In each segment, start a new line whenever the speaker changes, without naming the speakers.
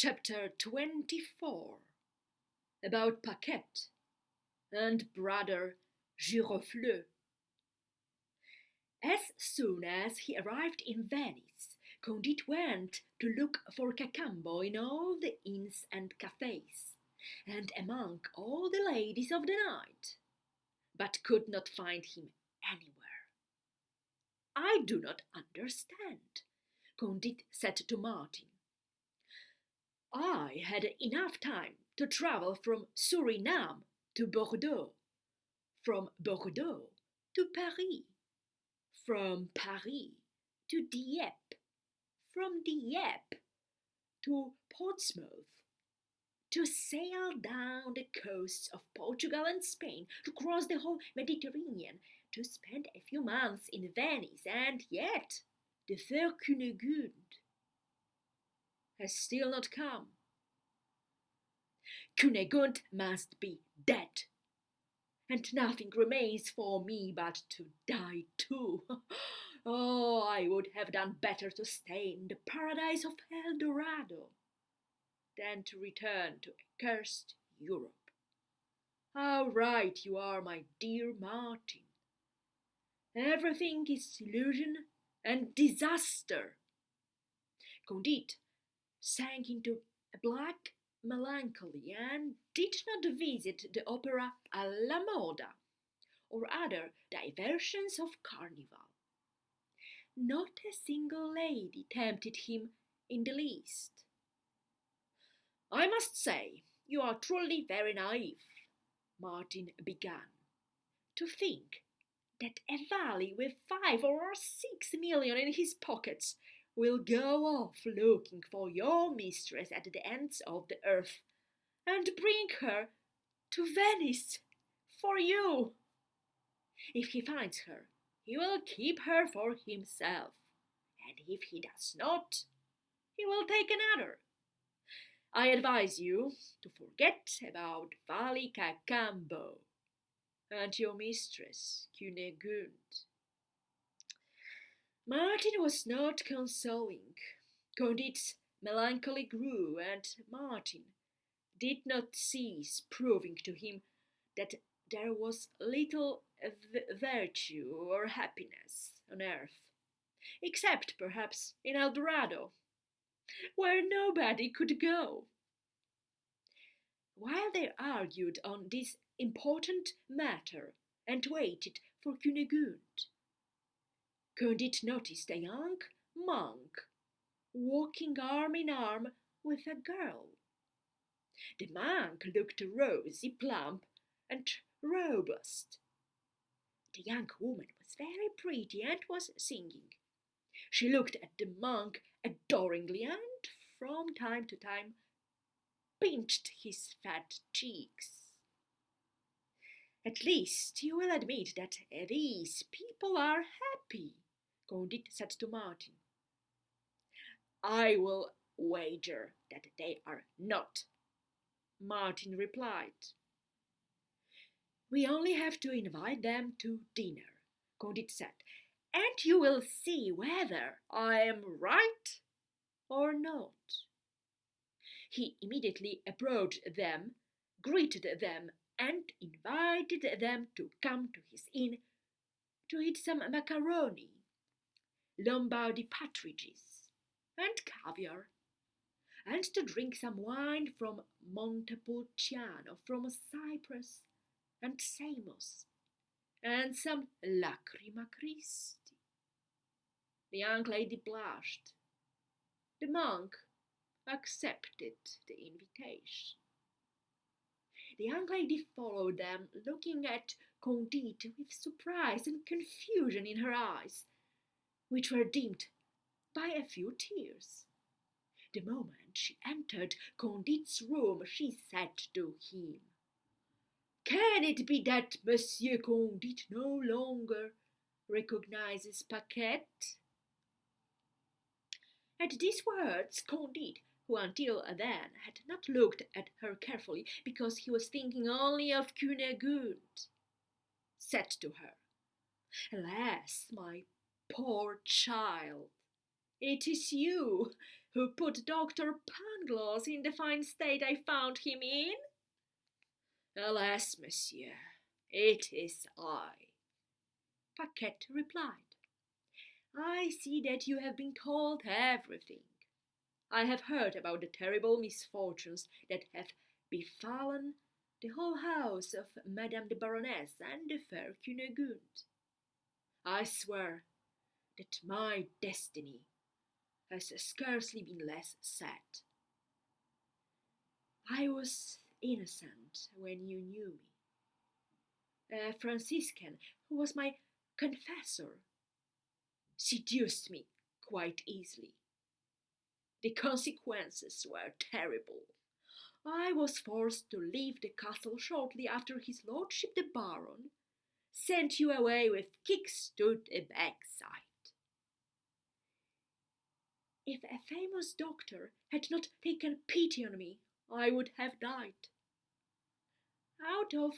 Chapter 24 About Paquette and brother Girofleux. As soon as he arrived in Venice, Candide went to look for Cacambo in all the inns and cafés, and among all the ladies of the night, but could not find him anywhere. "I do not understand," Candide said to Martin. "I had enough time to travel from Suriname to Bordeaux, from Bordeaux to Paris, from Paris to Dieppe, from Dieppe to Portsmouth, to sail down the coasts of Portugal and Spain, to cross the whole Mediterranean, to spend a few months in Venice, and yet the fair Cunegonde has still not come. Cunegonde must be dead, and nothing remains for me but to die too. Oh, I would have done better to stay in the paradise of El Dorado than to return to accursed Europe. How right you are, my dear Martin. Everything is illusion and disaster." Candide sank into a black melancholy and did not visit the opera à la moda or other diversions of carnival. Not a single lady tempted him in the least. "I must say you are truly very naive," Martin began, "to think that a valet with 5 or 6 million in his pockets will go off looking for your mistress at the ends of the earth and bring her to Venice for you. If he finds her, he will keep her for himself, and if he does not, he will take another. I advise you to forget about Valet Cacambo and your mistress Cunegonde." Martin was not consoling. Candide's melancholy grew, and Martin did not cease proving to him that there was little virtue or happiness on earth, except perhaps in El Dorado, where nobody could go. While they argued on this important matter and waited for Cunegonde, Candide noticed a young monk walking arm in arm with a girl. The monk looked rosy, plump, and robust. The young woman was very pretty and was singing. She looked at the monk adoringly and from time to time pinched his fat cheeks. "At least you will admit that these people are happy," Candide said to Martin. "I will wager that they are not," Martin replied. "We only have to invite them to dinner," Candide said, "and you will see whether I am right or not." He immediately approached them, greeted them, and invited them to come to his inn to eat some macaroni, Lombardy partridges, and caviar, and to drink some wine from Montepulciano, from Cyprus and Samos, and some Lacrima Christi. The young lady blushed. The monk accepted the invitation. The young lady followed them, looking at Candide with surprise and confusion in her eyes, which were dimmed by a few tears. The moment she entered Candide's room, she said to him, "Can it be that Monsieur Candide no longer recognizes Paquette?" At these words, Candide, who until then had not looked at her carefully because he was thinking only of Cunegonde, said to her, "Alas, my poor child, it is you who put Dr. Pangloss in the fine state I found him in? Alas, monsieur, it is I, Paquette replied. I see that you have been told everything. I have heard about the terrible misfortunes that have befallen the whole house of Madame the Baroness and the fair Cunegonde. I swear that my destiny has scarcely been less sad. I was innocent when you knew me. A Franciscan, who was my confessor, seduced me quite easily. The consequences were terrible. I was forced to leave the castle shortly after his lordship the Baron sent you away with kicks to the backside. If a famous doctor had not taken pity on me, I would have died. Out of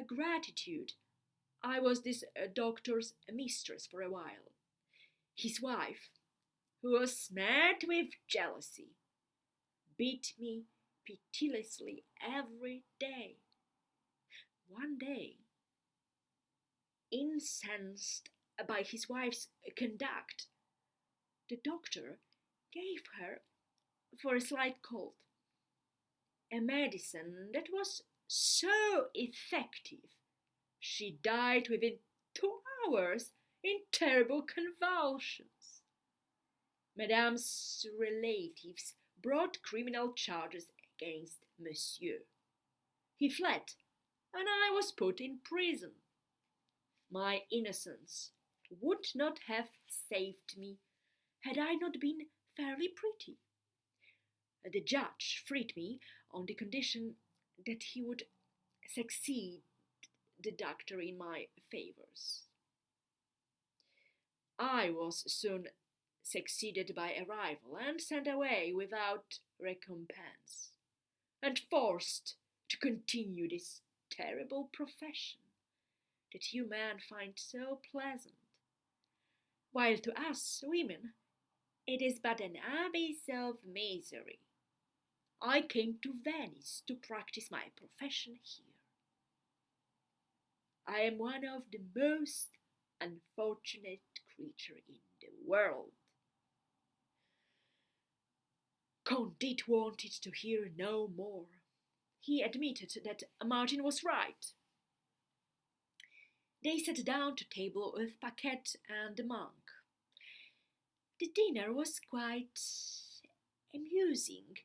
gratitude, I was this doctor's mistress for a while. His wife, who was mad with jealousy, beat me pitilessly every day. One day, incensed by his wife's conduct, the doctor gave her, for a slight cold, a medicine that was so effective she died within 2 hours in terrible convulsions. Madame's relatives brought criminal charges against Monsieur. He fled, and I was put in prison. My innocence would not have saved me had I not been fairly pretty. The judge freed me on the condition that he would succeed the doctor in my favors. I was soon succeeded by a rival and sent away without recompense, and forced to continue this terrible profession that you men find so pleasant, while to us women it is but an abyss of misery. I came to Venice to practice my profession here. I am one of the most unfortunate creatures in the world. Candide wanted to hear no more. He admitted that Martin was right. They sat down to table with Paquette and the monk. The dinner was quite amusing,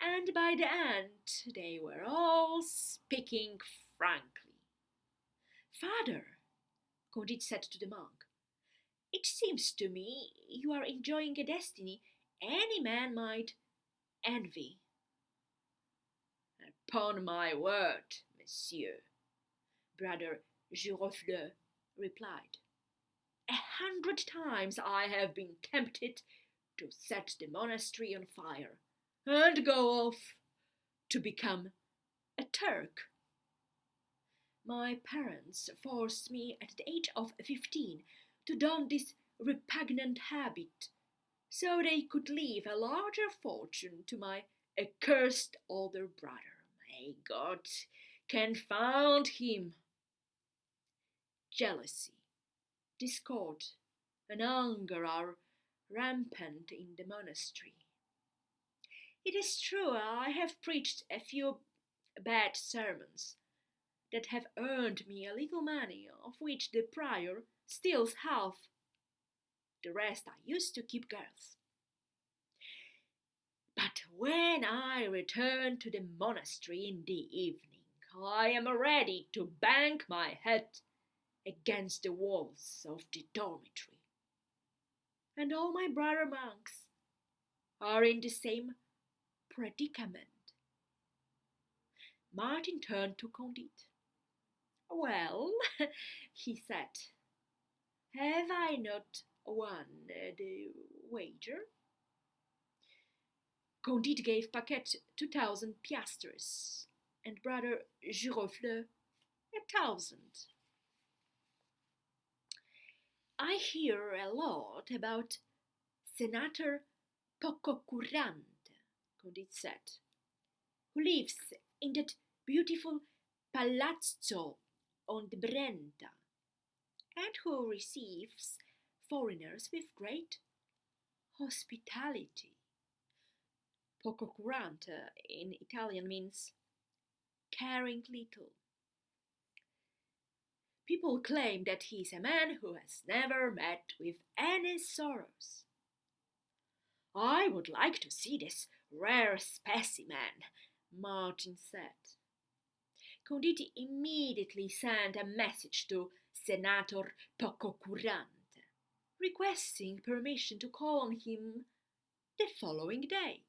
and by the end they were all speaking frankly. Father, Candide said to the monk, it seems to me you are enjoying a destiny any man might envy. Upon my word, monsieur, brother Girofleur replied, 100 times I have been tempted to set the monastery on fire and go off to become a Turk. My parents forced me at the age of 15 to don this repugnant habit, so they could leave a larger fortune to my accursed older brother. May God confound him! Jealousy, discord, and anger are rampant in the monastery. It is true I have preached a few bad sermons that have earned me a little money, of which the prior steals half. The rest I used to keep girls. But when I return to the monastery in the evening, I am ready to bang my head against the walls of the dormitory. And all my brother monks are in the same predicament. Martin turned to Candide. Well, he said, have I not won the wager? Candide gave Paquette 2,000 piastres, and brother Girofleur 1,000. I hear a lot about Senator poco curante, Candide said, who lives in that beautiful palazzo on the Brenta, and who receives foreigners with great hospitality. Poco curante in Italian means caring little. People claim that he is a man who has never met with any sorrows. I would like to see this rare specimen, Martin said. Candide immediately sent a message to Senator Pococurante, requesting permission to call on him the following day.